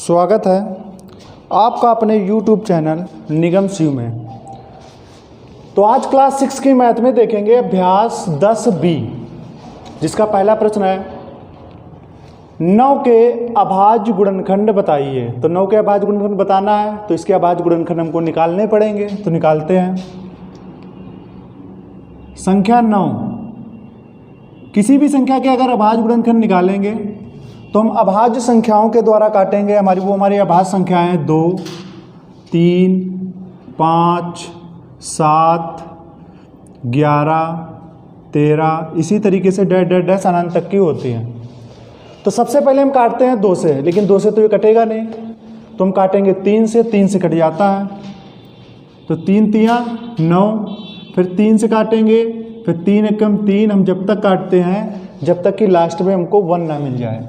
स्वागत है आपका अपने YouTube चैनल निगम शिव में। तो आज क्लास 6 की मैथ में देखेंगे अभ्यास 10B, जिसका पहला प्रश्न है 9 के अभाज्य गुणनखंड बताइए। तो 9 के अभाज्य गुणनखंड बताना है तो इसके अभाज्य गुणनखंड हमको निकालने पड़ेंगे, तो निकालते हैं। संख्या 9, किसी भी संख्या के अगर अभाज्य गुणनखंड निकालेंगे तो हम अभाज्य संख्याओं के द्वारा काटेंगे। हमारी अभाज्य संख्याएं हैं 2, 3, 5, 7, 11, 13, इसी तरीके से डैश डैश डैश अनंत तक की होती हैं। तो सबसे पहले हम काटते हैं 2 से, लेकिन 2 से तो ये कटेगा नहीं, तो हम काटेंगे 3 से। 3 से कट जाता है, तो 3 तियां 9, फिर 3 से काटेंगे, फिर 3 एकम 3। हम जब तक काटते हैं जब तक कि लास्ट में हमको 1 ना मिल जाए।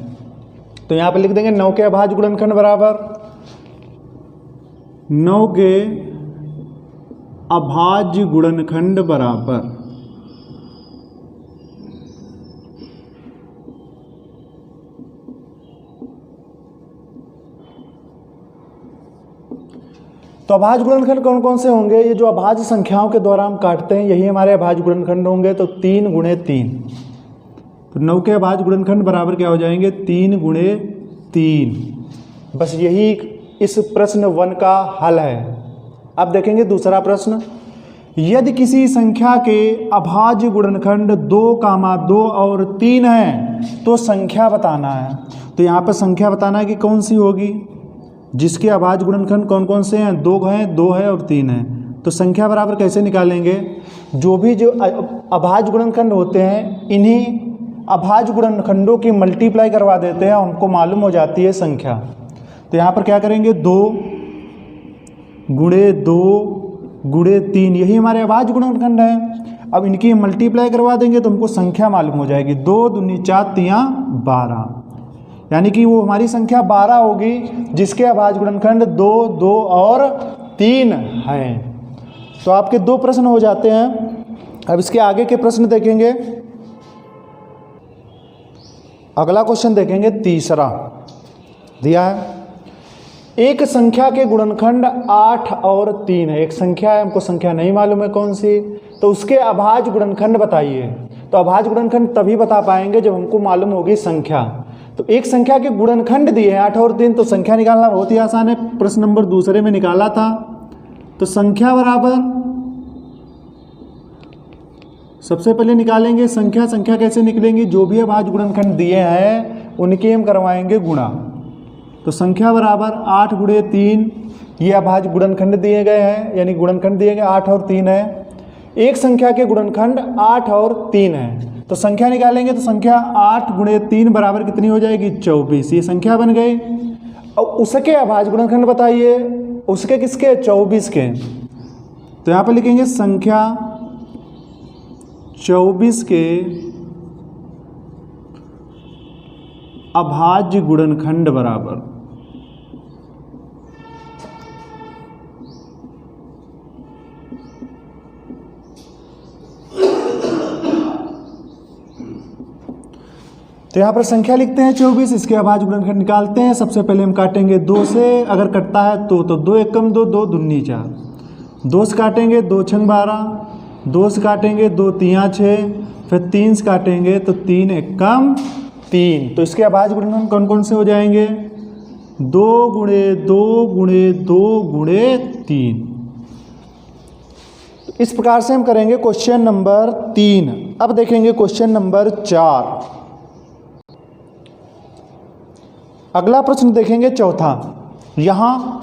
तो यहाँ पे लिख देंगे 9 के अभाज्य गुणनखंड बराबर 9 के अभाज्य गुणनखंड बराबर तो अभाज्य गुणनखंड कौन कौन से होंगे? ये जो अभाज्य संख्याओं के द्वारा हम काटते हैं यही हमारे अभाज्य गुणनखंड होंगे। तो 3 गुणे 3, तो 9 के अभाज्य गुणनखंड बराबर क्या हो जाएंगे? 3 गुणे 3। बस यही इस प्रश्न 1 का हल है। अब देखेंगे दूसरा प्रश्न। यदि किसी संख्या के अभाज्य गुणनखंड 2, 2 और 3 है तो संख्या बताना है। तो यहाँ पर संख्या बताना है कि कौन सी होगी, जिसके अभाज्य गुणनखंड कौन कौन से हैं? 2 है और 3 है। तो संख्या बराबर कैसे निकालेंगे? जो अभाज्य गुणनखंड होते हैं इन्हीं अभाज्य गुणनखंडों की मल्टीप्लाई करवा देते हैं, हमको मालूम हो जाती है संख्या। तो यहाँ पर क्या करेंगे? 2 गुणे 2 गुणे 3, यही हमारे अभाज्य गुणनखंड है। अब इनकी मल्टीप्लाई करवा देंगे तो हमको संख्या मालूम हो जाएगी। 2 दूनी 4 तियां 12, यानी कि वो हमारी संख्या 12 होगी जिसके अभाज्य गुणनखंड 2, 2 और 3 हैं। तो आपके 2 प्रश्न हो जाते हैं। अब इसके आगे के प्रश्न देखेंगे। अगला क्वेश्चन देखेंगे, तीसरा दिया है एक संख्या के गुणनखंड 8 और 3 है। एक संख्या है, हमको संख्या नहीं मालूम है कौन सी, तो उसके अभाज्य गुणनखंड बताइए। तो अभाज्य गुणनखंड तभी बता पाएंगे जब हमको मालूम होगी संख्या। तो एक संख्या के गुणनखंड दिए हैं 8 और 3, तो संख्या निकालना बहुत ही आसान है। प्रश्न नंबर 2 में निकाला था। तो संख्या बराबर सबसे पहले निकालेंगे संख्या। संख्या कैसे निकलेंगी? जो भी अभाज्य गुणनखंड दिए हैं उनके हम करवाएंगे गुणा। तो संख्या बराबर 8 गुणे 3, ये अभाज्य गुणनखंड दिए गए हैं, यानी गुणनखंड दिए गए 8 और 3 है। एक संख्या के गुणनखंड 8 और 3 है, तो संख्या निकालेंगे तो संख्या 8 गुणे 3 बराबर कितनी हो जाएगी? 24। ये संख्या बन गई। और उसके अभाज्य गुणनखंड बताइए। उसके किसके? 24 के। तो यहाँ पर लिखेंगे संख्या 24 के अभाज्य गुणनखंड बराबर तो यहाँ पर संख्या लिखते हैं 24, इसके अभाज्य गुणनखंड निकालते हैं। सबसे पहले हम काटेंगे 2 से, अगर कटता है तो 2 एकम 2, 2 दूनी 4। 2 से काटेंगे 2 छंग 12, 2 से काटेंगे 2 तियां 6, फिर 3 से काटेंगे तो 3 एकम 3। तो इसके अभाज्य गुणनखंड कौन कौन से हो जाएंगे? 2 गुणे 2 गुणे 2 गुणे 3। इस प्रकार से हम करेंगे क्वेश्चन नंबर 3। अब देखेंगे क्वेश्चन नंबर 4। अगला प्रश्न देखेंगे चौथा। यहाँ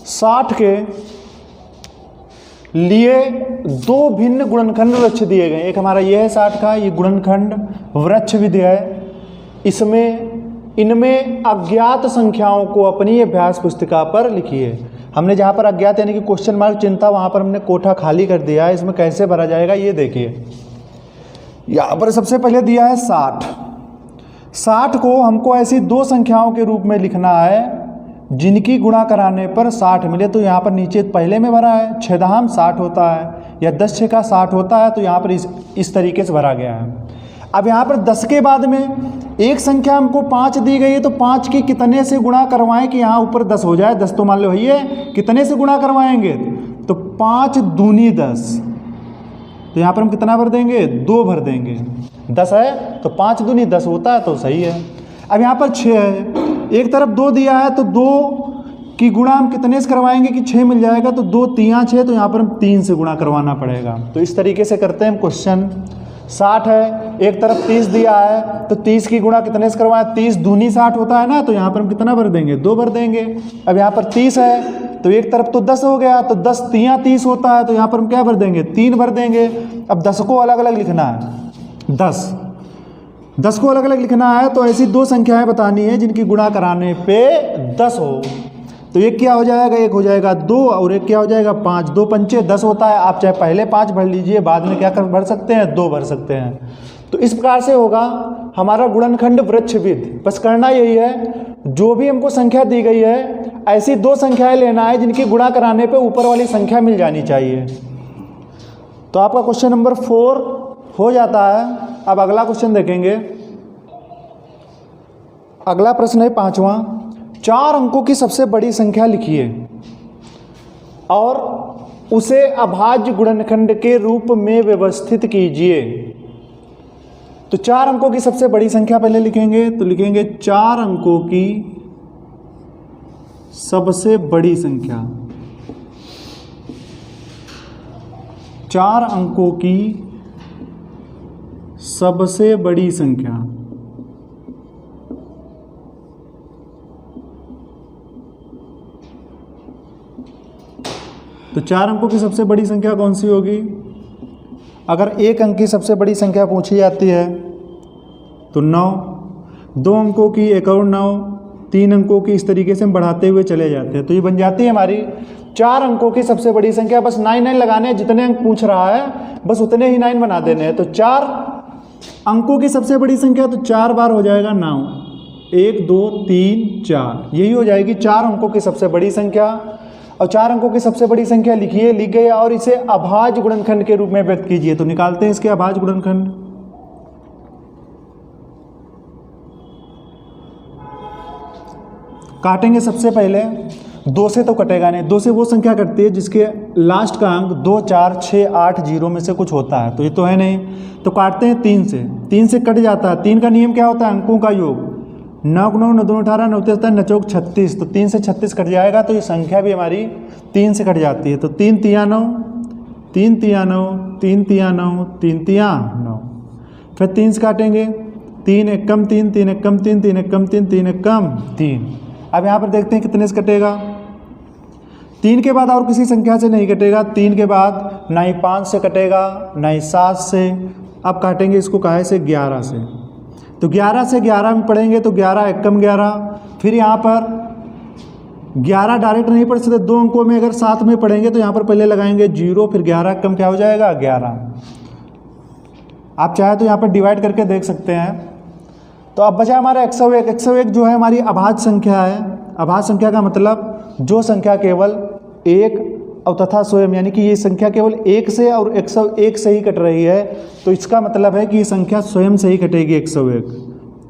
60 के लिए 2 भिन्न गुणनखंड वृक्ष दिए गए। एक हमारा ये है 60 का, ये गुणनखंड वृक्ष भी दिया है। इनमें अज्ञात संख्याओं को अपनी अभ्यास पुस्तिका पर लिखिए। हमने जहाँ पर अज्ञात यानी कि क्वेश्चन मार्क चिन्ह था वहाँ पर हमने कोठा खाली कर दिया है। इसमें कैसे भरा जाएगा ये देखिए। यहाँ पर सबसे पहले दिया है 60। 60 को हमको ऐसी 2 संख्याओं के रूप में लिखना है जिनकी गुणा कराने पर 60 मिले। तो यहाँ पर नीचे पहले में भरा है, 6 दाम 60 होता है, या 10 6 का 60 होता है। तो यहाँ पर इस तरीके से भरा गया है। अब यहाँ पर 10 के बाद में एक संख्या हमको 5 दी गई है, तो 5 की कितने से गुणा करवाएं कि यहाँ ऊपर 10 हो जाए। 10 तो मान लो है, कितने से गुणा करवाएंगे, तो 5 दूनी 10, तो यहाँ पर हम कितना भर देंगे, 2 भर देंगे। 10 है तो 5 दूनी 10 होता है, तो सही है। अब यहाँ पर 6 है, एक तरफ 2 दिया है, तो 2 की गुणा हम कितने से करवाएंगे कि 6 मिल जाएगा, तो 2 3 6, तो यहाँ पर हम 3 से गुणा करवाना पड़ेगा। तो इस तरीके से करते हैं हम क्वेश्चन। 60 है, एक तरफ 30 दिया है, तो 30 की गुणा कितने से करवाएं, 30 दूनी 60 होता है ना, तो यहाँ पर हम कितना भर देंगे, 2 भर देंगे। अब यहाँ पर 30 है, तो एक तरफ तो 10 हो गया, तो 10 3 30 होता है, तो यहाँ पर हम क्या भर देंगे, 3 भर देंगे। अब 10 को अलग अलग लिखना है, 10 को अलग अलग लिखना है, तो ऐसी 2 संख्याएं बतानी है जिनकी गुणा कराने पे 10 हो। तो एक क्या हो जाएगा, एक हो जाएगा 2, और एक क्या हो जाएगा 5। 2 पंचे 10 होता है। आप चाहे पहले 5 भर लीजिए, बाद में क्या कर भर सकते हैं, 2 भर सकते हैं। तो इस प्रकार से होगा हमारा गुणनखंड वृक्षविद। बस करना यही है, जो भी हमको संख्या दी गई है, ऐसी 2 संख्याएं लेना है जिनकी गुणा कराने पे ऊपर वाली संख्या मिल जानी चाहिए। तो आपका क्वेश्चन नंबर 4 हो जाता है। अब अगला क्वेश्चन देखेंगे। अगला प्रश्न है 5वां। 4 अंकों की सबसे बड़ी संख्या लिखिए और उसे अभाज्य गुणनखंड के रूप में व्यवस्थित कीजिए। तो 4 अंकों की सबसे बड़ी संख्या पहले लिखेंगे, तो लिखेंगे 4 अंकों की सबसे बड़ी संख्या। 4 अंकों की सबसे बड़ी संख्या। तो 4 अंकों की सबसे बड़ी संख्या कौन सी होगी? अगर 1 अंक की सबसे बड़ी संख्या पूछी जाती है तो 9, 2 अंकों की एक और 9, 3 अंकों की, इस तरीके से हम बढ़ाते हुए चले जाते हैं। तो ये बन जाती है हमारी 4 अंकों की सबसे बड़ी संख्या। बस 9 लगाने हैं, जितने अंक पूछ रहा है बस उतने ही 9 बना देने हैं। तो 4 अंकों की सबसे बड़ी संख्या, तो 4 बार हो जाएगा 9, 1 2 3 4, यही हो जाएगी 4 अंकों की सबसे बड़ी संख्या। और 4 अंकों की सबसे बड़ी संख्या लिखिए, लिख गए, और इसे अभाज्य गुणनखंड के रूप में व्यक्त कीजिए। तो निकालते हैं इसके अभाज्य गुणनखंड। काटेंगे सबसे पहले, 2 से तो कटेगा नहीं, 2 से वो संख्या कटती है जिसके लास्ट का अंक 2 4 6 8 0 में से कुछ होता है, तो ये तो है नहीं। तो काटते हैं 3 से, 3 से कट जाता है। 3 का नियम क्या होता है, अंकों का योग। 9 9 9 2 18 9 17 9 चौक 36, तो 3 से 36 कट जाएगा, तो ये संख्या भी हमारी 3 से कट जाती है। तो 3 3 9, 3 3 9, 3 3 9, 3 3 9, फिर 3 से काटेंगे, 3 1 कम 3, 3 1 कम 3, 3 1 कम 3, 3 1 कम 3। अब यहाँ पर देखते हैं कितने से कटेगा। 3 के बाद और किसी संख्या से नहीं कटेगा। 3 के बाद ना ही 5 से कटेगा, ना ही 7 से। अब काटेंगे इसको काहे से, 11 से। तो 11 से 11 में पढ़ेंगे, तो 11 1 कम 11। फिर यहाँ पर 11 डायरेक्ट नहीं पढ़ सकते, 2 अंकों में अगर साथ में पढ़ेंगे तो यहाँ पर पहले लगाएंगे 0, फिर 11 कम क्या हो जाएगा, 11। आप चाहे तो यहाँ पर डिवाइड करके देख सकते हैं। तो अब बचा हमारा 101। 101 जो है हमारी अभाज्य संख्या है। अभाज्य संख्या का मतलब जो संख्या केवल 1 और तथा स्वयं, यानी कि ये संख्या केवल 1 से और 101 से ही कट रही है, तो इसका मतलब है कि ये संख्या स्वयं से ही कटेगी 101।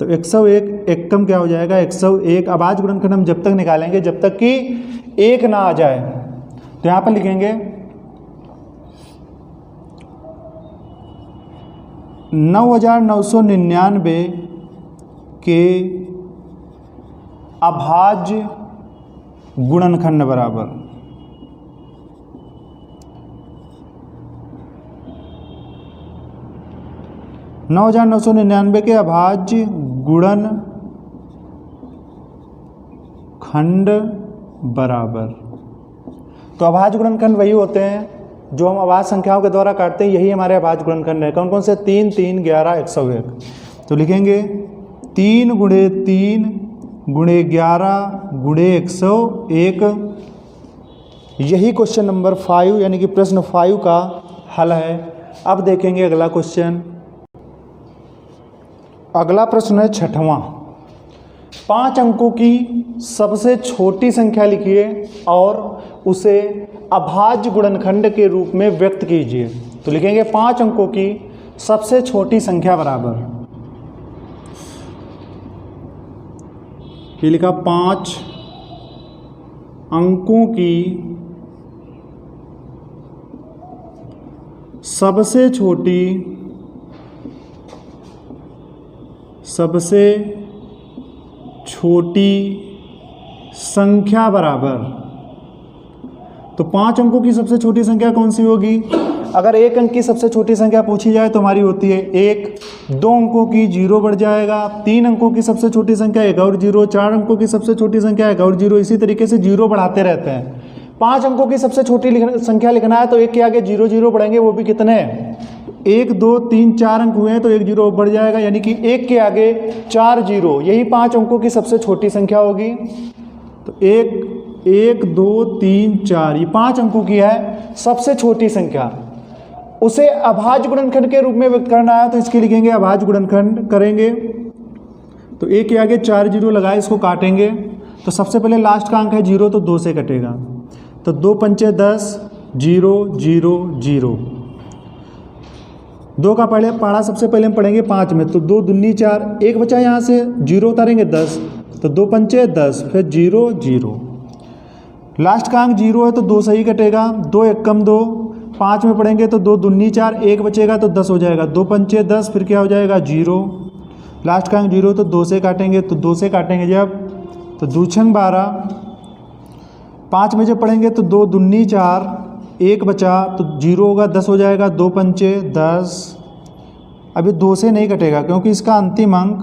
तो 101 एक कम क्या हो जाएगा, 101। अभाज्य गुणनखंड हम जब तक निकालेंगे जब तक कि 1 ना आ जाए। तो यहाँ पर लिखेंगे 9999 के अभाज्य गुणनखंड बराबर 9999 के अभाज्य गुणनखंड बराबर। तो अभाज्य गुणनखंड वही होते हैं जो हम अभाज्य संख्याओं के द्वारा काटते हैं, यही हमारे अभाज्य गुणनखंड है। कौन कौन से? 3 3 11 101। तो लिखेंगे 3 गुणे 3 गुणे 11 गुणे 101। यही क्वेश्चन नंबर 5 यानी कि प्रश्न 5 का हल है। अब देखेंगे अगला क्वेश्चन। अगला प्रश्न है 6वां। 5 अंकों की सबसे छोटी संख्या लिखिए और उसे अभाज्य गुणनखंड के रूप में व्यक्त कीजिए। तो लिखेंगे 5 अंकों की सबसे छोटी संख्या बराबर, ये लिखा 5 अंकों की सबसे छोटी संख्या बराबर। तो 5 अंकों की सबसे छोटी संख्या कौन सी होगी? अगर 1 अंक की सबसे छोटी संख्या पूछी जाए तो हमारी होती है 1, 2 अंकों की 0 बढ़ जाएगा, 3 अंकों की सबसे छोटी संख्या 1 और 0, 4 अंकों की सबसे छोटी संख्या 1 और 0, इसी तरीके से 0 बढ़ाते रहते हैं। 5 अंकों की सबसे छोटी संख्या लिखना है तो 1 के आगे 0 0 बढ़ेंगे, वो भी कितने, 1 2 3 4 अंक हुए हैं तो 1 0 बढ़ जाएगा, यानी कि 1 के आगे 4 0, यही 5 अंकों की सबसे छोटी संख्या होगी। तो 1 2 3 4 ये 5 अंकों की है सबसे छोटी संख्या। उसे अभाज्य गुणनखंड के रूप में व्यक्त करना है तो इसके लिखेंगे अभाज्य गुणनखंड करेंगे। तो 1 के आगे 4 0 लगाए, इसको काटेंगे तो सबसे पहले लास्ट का अंक है 0 तो 2 से कटेगा, तो 2 पंचे 10, 0 0 0। 2 का पढ़ा सबसे पहले हम पढ़ेंगे 5 में, तो 2 दूनी 4, 1 बचा यहाँ से 0 उतारेंगे 10, तो 2 पंचे 10, फिर 0 0। लास्ट का अंक 0 है तो 2 से ही कटेगा, 2 एकम 2, 5 में पढ़ेंगे तो 2 दूनी 4, 1 बचेगा तो 10 हो जाएगा, 2 पंचे 10, फिर क्या हो जाएगा 0। लास्ट का अंक 0 तो 2 से काटेंगे, तो 2 से काटेंगे जब तो 2 छंग 12, 5 में जब पढ़ेंगे तो 2 दूनी 4, 1 बचा तो 0 होगा, 10 हो जाएगा, 2 पंचे 10। अभी 2 से नहीं कटेगा क्योंकि इसका अंतिम अंक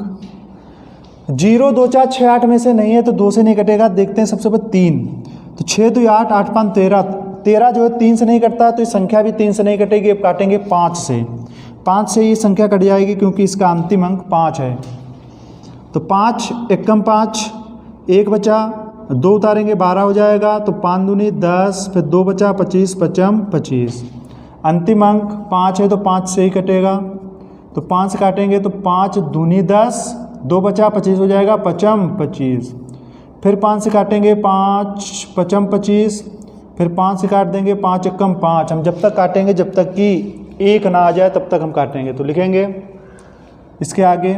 0 2 4 6 8 में से नहीं है, तो 2 से नहीं कटेगा। देखते हैं सबसे पहले 3, तो 6 2 8, 8 5 13, 13 जो है 3 से नहीं कटता, तो ये संख्या भी 3 से नहीं कटेगी। अब काटेंगे 5 से, 5 से ये संख्या कट जाएगी क्योंकि इसका अंतिम अंक 5 है। तो 5 एकम 5, 1 बचा, 2 उतारेंगे 12 हो जाएगा, तो 5 दूनी 10, फिर 2 बचा 25, 55 25। अंतिम अंक 5 है तो 5 से ही कटेगा, तो 5 से काटेंगे तो 5 दूनी 10, 2 बचा 25 हो जाएगा, 55 25। फिर 5 से काटेंगे 5 55 25, फिर 5 से काट देंगे 5 एकम 5। हम जब तक काटेंगे जब तक कि 1 ना आ जाए तब तक हम काटेंगे। तो लिखेंगे इसके आगे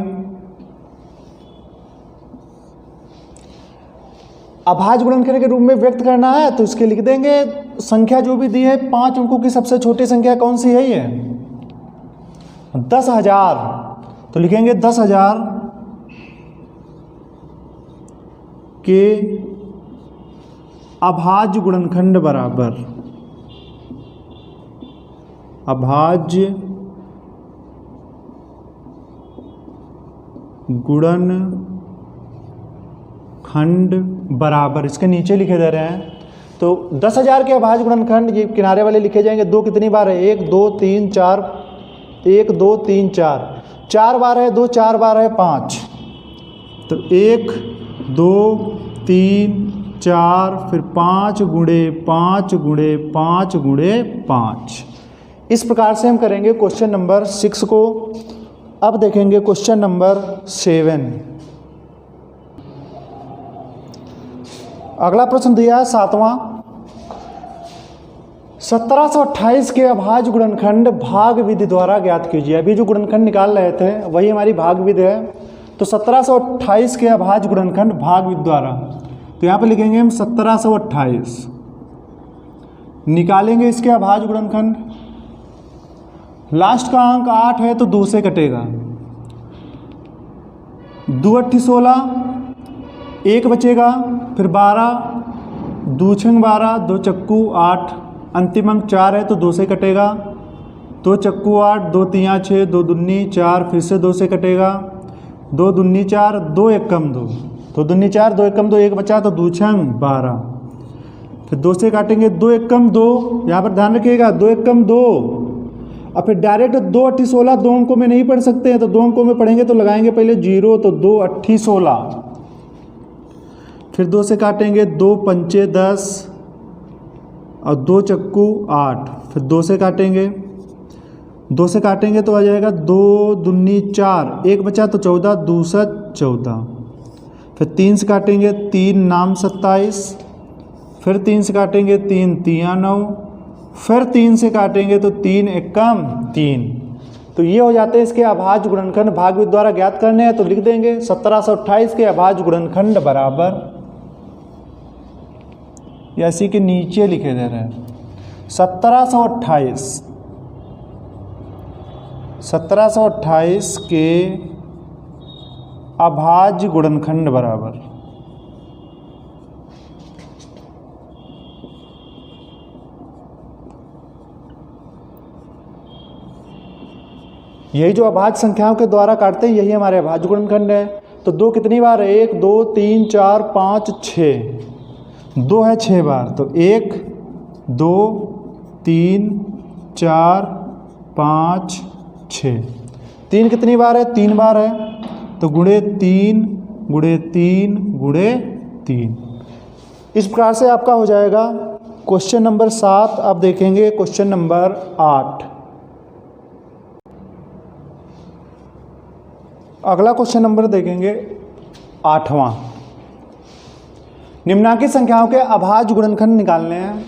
अभाज्य गुणनखंड के रूप में व्यक्त करना है तो इसके लिख देंगे संख्या जो भी दी है 5 अंकों की सबसे छोटी संख्या कौन सी है, ये 10,000। तो लिखेंगे 10,000 के अभाज्य गुणनखंड बराबर, अभाज्य गुणनखंड बराबर, इसके नीचे लिखे दे रहे हैं। तो 10,000 के अभाज्य गुणनखंड ये किनारे वाले लिखे जाएंगे। 2 कितनी बार है, 1 2 3 4, 1 2 3 4, 4 बार है 2, 4 बार है 5। तो 1 2 3 4, फिर 5 गुणे 5 गुणे 5 गुणे 5। इस प्रकार से हम करेंगे क्वेश्चन नंबर 6 को। अब देखेंगे क्वेश्चन नंबर 7। अगला प्रश्न दिया है 7वां, 1728 के अभाज्य गुणनखंड भाग विधि द्वारा ज्ञात कीजिए। अभी जो गुणनखंड निकाल रहे थे वही हमारी भाग विधि है। तो 1728 के अभाज्य गुणनखंड भाग विधि द्वारा, तो यहाँ पे लिखेंगे हम 1728, निकालेंगे इसके अभाज्य गुणनखंड। लास्ट का अंक 8 है तो 2 से कटेगा, 2 8 16, 1 बचेगा, फिर 12, 2 छंग 12, 2 चक्कू 8, अंतिम अंक 4 है तो 2 से कटेगा, 2 चक्कू 8, 2 तियाँ 6, 2 दूनी 4, फिर से 2 से कटेगा, 2 दूनी 4, 2 एकम 2, 2 दूनी 4, 2 एकम 2, 1 बचा तो 2 छंग 12, फिर 2 से काटेंगे 2 एकम 2, यहाँ पर ध्यान रखिएगा 2 एकम 2। अब फिर डायरेक्ट 2 8 16 2 अंकों में नहीं पढ़ सकते हैं, तो 2 अंकों में पढ़ेंगे तो लगाएंगे पहले 0, तो 2 8 16, फिर 2 से काटेंगे 2 पंचे 10 और 2 चक्कू 8, फिर 2 से काटेंगे, 2 से काटेंगे तो आ जाएगा 2 दूनी 4, 1 बचा तो 14, 2 7 14, फिर 3 से काटेंगे 3 नाम 27, फिर 3 से काटेंगे 3 तियाँ 9, फिर 3 से काटेंगे तो 3 एकम 3, तो ये हो जाते हैं इसके अभाज्य गुणनखंड, भागविद द्वारा ज्ञात करने हैं तो लिख देंगे 1728 के अभाज्य गुणनखंड बराबर, या इसी के नीचे लिखे दे रहे हैं 1728 के अभाज्य गुणनखंड बराबर यही जो अभाज्य संख्याओं के द्वारा काटते हैं यही हमारे अभाज्य गुणनखंड है। तो 2 कितनी बार है? 1 2 3 4 5 6, 2 है 6 बार, तो 1 2 3 4 5 6, 3 कितनी बार है? 3 बार है, तो गुणे 3 गुणे 3 गुणे 3। इस प्रकार से आपका हो जाएगा क्वेश्चन नंबर 7। अब देखेंगे क्वेश्चन नंबर 8। अगला क्वेश्चन नंबर देखेंगे 8वां। निम्नांकित संख्याओं के अभाज्य गुणनखंड निकालने हैं,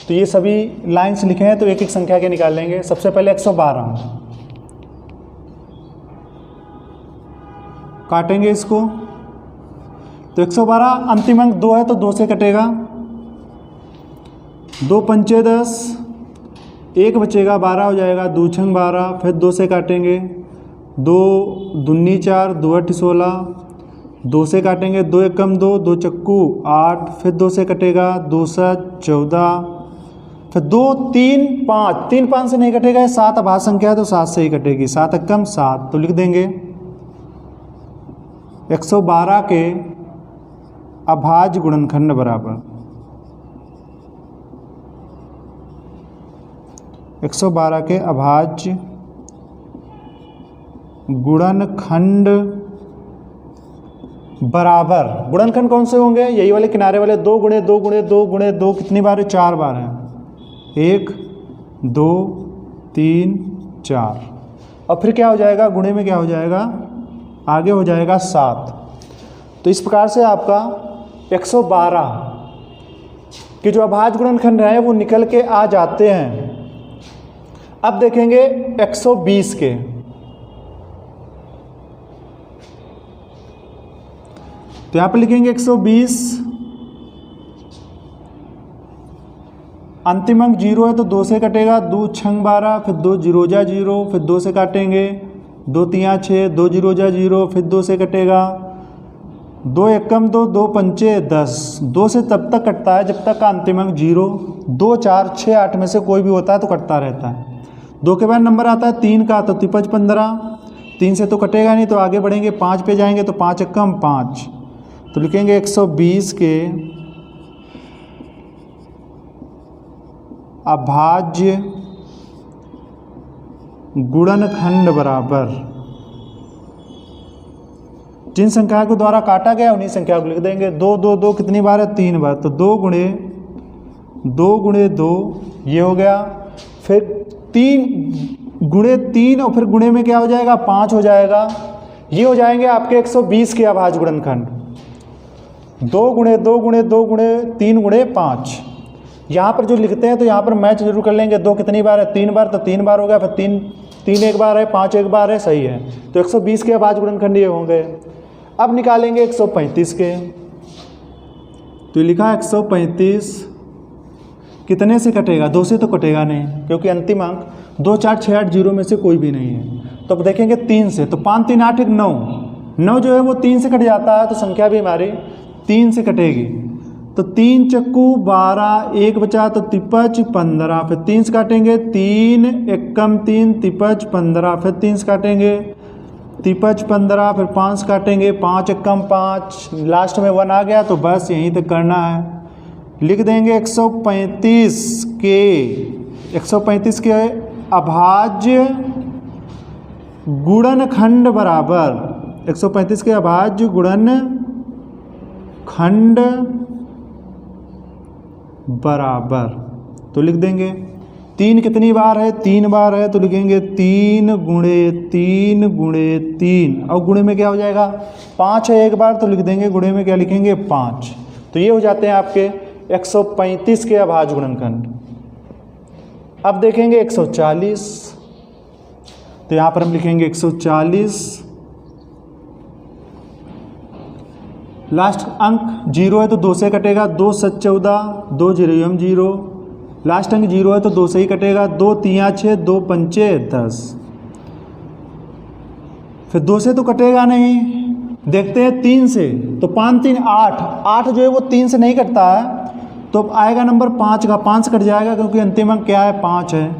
तो ये सभी लाइन्स लिखे हैं तो एक एक संख्या के निकाल लेंगे। सबसे पहले 112 काटेंगे इसको, तो 112 अंतिम अंक 2 है तो 2 से कटेगा, 2 पंचे 10, 1 बचेगा 12 हो जाएगा, 2 छंग 12, फिर 2 से काटेंगे, 2 दूनी 4, 2 8 16, 2 से काटेंगे, 2 एकम 2, 2 चक्कू 8, फिर 2 से कटेगा, 2 7 14, फिर 2 3 5, 3 5 से नहीं कटेगा, 7 अभाज्य संख्या है तो 7 से ही कटेगी, 7 एकम 7, तो लिख देंगे 112 के अभाज्य गुणनखंड बराबर 112 के अभाज्य गुणनखंड बराबर, गुणनखंड कौन से होंगे? यही वाले किनारे वाले, 2 गुणे 2 गुणे 2 गुणे 2 कितनी बार है? 4 बार है, 1 2 3 4, और फिर क्या हो जाएगा? गुणे में क्या हो जाएगा? आगे हो जाएगा 7। तो इस प्रकार से आपका 112 के जो अभाज्य गुणनखंड है वो निकल के आ जाते हैं। अब देखेंगे 120 के, तो यहाँ पर लिखेंगे 120, अंतिम अंक 0 है तो 2 से कटेगा, 2 छंग 12, फिर 2 जीरो जा 0, फिर 2 से काटेंगे, 2 3 6, 2 जीरो जा 0, फिर 2 से कटेगा, 2 एकम 2, 2 पंचे 10, 2 से तब तक कटता है जब तक का अंतिम अंक 0, 2 4 6 8 में से कोई भी होता है तो कटता रहता है। 2 के बाद नंबर आता है 3 का, तो 3 15, 3 से तो कटेगा नहीं, तो आगे बढ़ेंगे 5 पे जाएंगे, तो 5 एकम 5, तो लिखेंगे 120 के अभाज्य गुणनखंड बराबर, जिन संख्या के द्वारा काटा गया उन्हीं संख्या को लिख देंगे। 2 2 2 कितनी बार है? 3 बार, तो 2 गुणे 2 ये हो गया, फिर 3 गुणे 3 और फिर गुणे में क्या हो जाएगा? 5 हो जाएगा। ये हो जाएंगे आपके 120 के अभाज्य गुणनखंड। 2 गुणे 2 गुणे 2 गुणे 3 गुणे 5। यहाँ पर जो लिखते हैं तो यहाँ पर मैच जरूर कर लेंगे। 2 कितनी बार है? 3 बार, तो 3 बार हो गया, फिर 3 एक बार है, 5 एक बार है, सही है। तो 120 के अभाज्य गुणनखंड ये होंगे। अब निकालेंगे 135 के, तो लिखा 135 कितने से कटेगा? 2 से तो कटेगा नहीं, क्योंकि अंतिम अंक 2 4 6 8 0 में से कोई भी नहीं है। तो अब देखेंगे 3 से, तो 5 3 8 1 9, 9 जो है वो 3 से कट जाता है, तो संख्या भी हमारी 3 से कटेगी। तो 3 चक्कू 12, 1 बचा तो 53 15, फिर 3 से काटेंगे, 3 एकम 3 53 15, फिर 3 से काटेंगे 53 15, फिर 5 से काटेंगे, 5 एकम 5, लास्ट में 1 आ गया, तो बस यहीं तक करना है। लिख देंगे 135 के अभाज्य गुणनखंड बराबर, 135 के अभाज्य गुणनखंड बराबर, तो लिख देंगे 3 कितनी बार है? 3 बार है, तो लिखेंगे 3 गुणे 3 गुणे 3, और गुणे में क्या हो जाएगा? 5 है एक बार, तो लिख देंगे गुणे में क्या लिखेंगे? 5। तो ये हो जाते हैं आपके 135 के अभाज्य गुणनखंड। अब देखेंगे 140, तो यहाँ पर हम लिखेंगे 140, लास्ट अंक 0 है तो 2 से कटेगा, 2 7 14, 2 0 0, लास्ट अंक 0 है तो 2 से ही कटेगा, 2 3 6, 2 5 10, फिर 2 से तो कटेगा नहीं, देखते हैं 3 से, तो 5 3 8, 8 जो है वो 3 से नहीं कटता है, तो आएगा नंबर 5 का, 5 से कट जाएगा क्योंकि अंतिम अंक क्या है 5 है,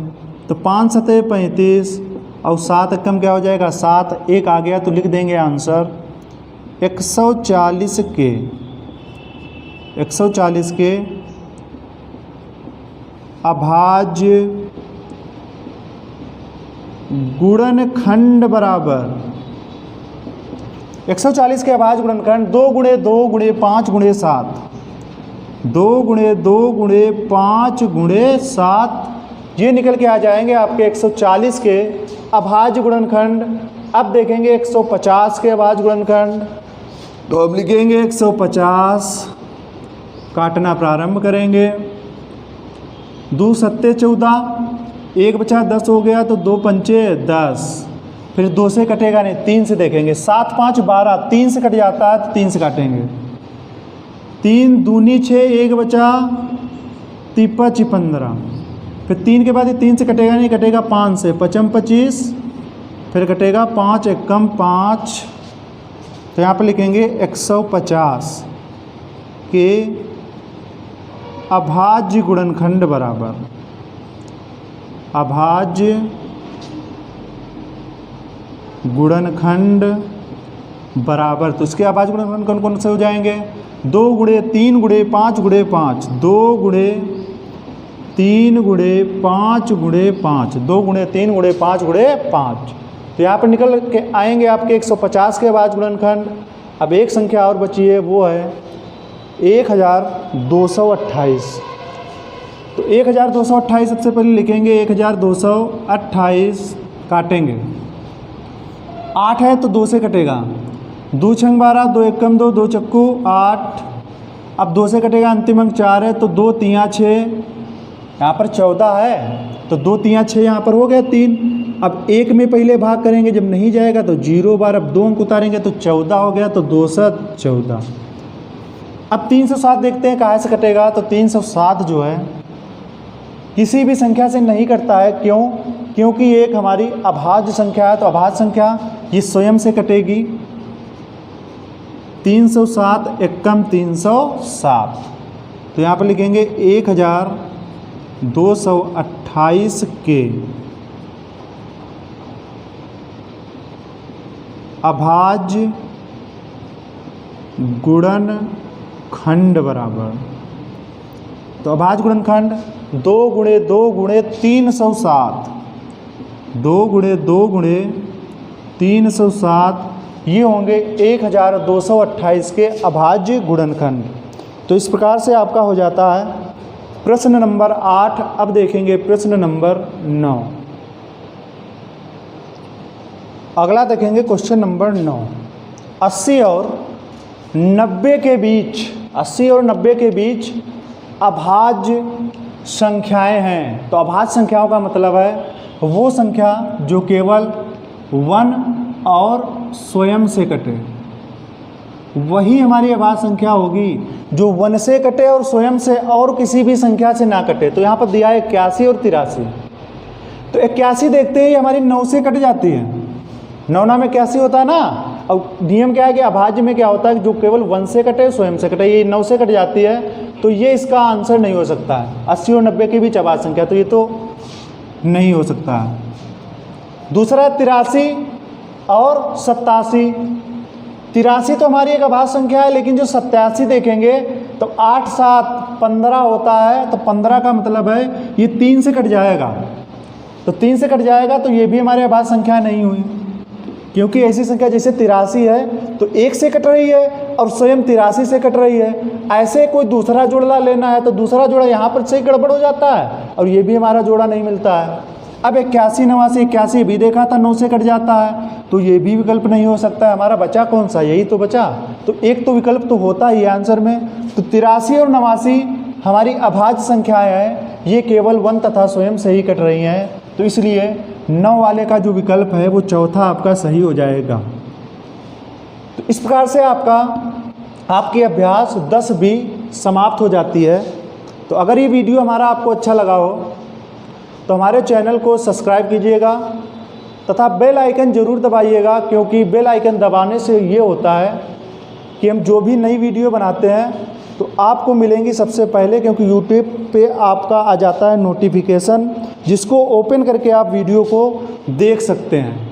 तो 5 7 35 और 7 एकम क्या हो जाएगा 7, 1 आ गया तो लिख देंगे आंसर 140 के अभाज्य गुणनखंड बराबर 140 के अभाज्य गुणनखंड 2 गुणे 2 गुणे 5 गुणे 7, 2 गुणे 2 गुणे 5 गुणे 7, ये निकल के आ जाएंगे आपके 140 के अभाज्य गुणनखंड। अब देखेंगे 150 के अभाज्य गुणनखंड, तो अब लिखेंगे 150, काटना प्रारंभ करेंगे, 2 7 14, 1 बचा 10 हो गया तो 2 5 10, फिर 2 से कटेगा नहीं, 3 से देखेंगे, 7 5 12, 3 से कट जाता है तो 3 से काटेंगे, 3 दूनी 6, 1 बचा 3 5 15, फिर 3 के बाद 3 से कटेगा नहीं, कटेगा 5 से, 5 25, फिर कटेगा 5 एकम 5, तो यहाँ पर लिखेंगे 150 के अभाज्य गुणनखंड बराबर, अभाज्य गुणनखंड बराबर, तो इसके अभाज्य गुणनखंड कौन कौन से हो जाएंगे, 2 गुणे 3 गुणे 5 गुणे 5, 2 गुणे 3 गुणे 5 गुणे 5, 2 गुणे 3 गुणे 5 गुणे 5, तो यहाँ पर निकल के आएंगे आपके 150 के अभाज्य गुणनखंड। अब एक संख्या और बची है, वो है 1228, तो 1228 सबसे पहले लिखेंगे 1228, काटेंगे, 8 है तो 2 से कटेगा, 2 6 12, 2 एकम 2, 2 चक्कू 8, अब 2 से कटेगा, अंतिम अंक 4 है तो 2 3 6, यहाँ पर 14 है तो 2 3 6, यहाँ पर हो गया 3, अब 1 में पहले भाग करेंगे, जब नहीं जाएगा तो 0 बार, अब 2 अंक उतारेंगे तो 14 हो गया, तो 2 7 14। अब 307 देखते हैं कहाँ से कटेगा, तो 307 जो है किसी भी संख्या से नहीं कटता है, क्यों? क्योंकि ये एक हमारी अभाज्य संख्या है, तो अभाज्य संख्या ये स्वयं से कटेगी, 307 एकम 307, तो यहाँ पर लिखेंगे 1228 के अभाज्य गुणनखंड बराबर, तो अभाज्य गुणनखंड 2 गुणे 2 गुणे 307, 2 गुणे 2 गुणे 307, ये होंगे 1228 के अभाज्य गुणनखंड। तो इस प्रकार से आपका हो जाता है प्रश्न नंबर 8। अब देखेंगे प्रश्न नंबर 9। अगला देखेंगे क्वेश्चन नंबर 9। 80 और 90 के बीच, 80 और 90 के बीच अभाज्य संख्याएं हैं। तो अभाज्य संख्याओं का मतलब है वो संख्या जो केवल 1 और स्वयं से कटे, वही हमारी अभाज्य संख्या होगी। जो 1 से कटे और स्वयं से और किसी भी संख्या से ना कटे। तो यहाँ पर दिया है 81 और 83। तो 81 देखते हैं ये हमारी 9 से कट जाती है, 9 में 81 होता है ना। अब नियम क्या है कि अभाज्य में क्या होता है, जो केवल 1 से कटे स्वयं से कटे, ये 9 से कट जाती है, तो ये इसका आंसर नहीं हो सकता है। 80 और 90 के बीच अभाज्य संख्या, तो ये तो नहीं हो सकता है। दूसरा 83 और 87। 83 तो हमारी एक अभाज्य संख्या है, लेकिन जो 87 देखेंगे तो 8 7 15 होता है। तो 15 का मतलब है ये 3 से कट जाएगा, तो 3 से कट जाएगा, तो ये भी हमारे अभाज्य संख्या नहीं हुई। क्योंकि ऐसी संख्या जैसे 83 है तो 1 से कट रही है और स्वयं 83 से कट रही है। ऐसे कोई दूसरा जोड़ा लेना है तो दूसरा जोड़ा यहाँ पर से गड़बड़ हो जाता है और ये भी हमारा जोड़ा नहीं मिलता है। अब 81 89 81 भी देखा था 9 से कट जाता है, तो ये भी विकल्प नहीं हो सकता है। हमारा बचा कौन सा, यही तो बचा। तो एक तो विकल्प तो होता ही आंसर में। तो 83 और 89 हमारी अभाज्य संख्याएं हैं, ये केवल 1 तथा स्वयं से ही कट रही हैं। तो इसलिए 9 वाले का जो विकल्प है वो चौथा आपका सही हो जाएगा। तो इस प्रकार से आपकी अभ्यास 10 भी समाप्त हो जाती है। तो अगर ये वीडियो हमारा आपको अच्छा लगा हो तो हमारे चैनल को सब्सक्राइब कीजिएगा तथा बेल आइकन ज़रूर दबाइएगा, क्योंकि बेल आइकन दबाने से ये होता है कि हम जो भी नई वीडियो बनाते हैं तो आपको मिलेंगी सबसे पहले, क्योंकि यूट्यूब पे आपका आ जाता है नोटिफिकेशन, जिसको ओपन करके आप वीडियो को देख सकते हैं।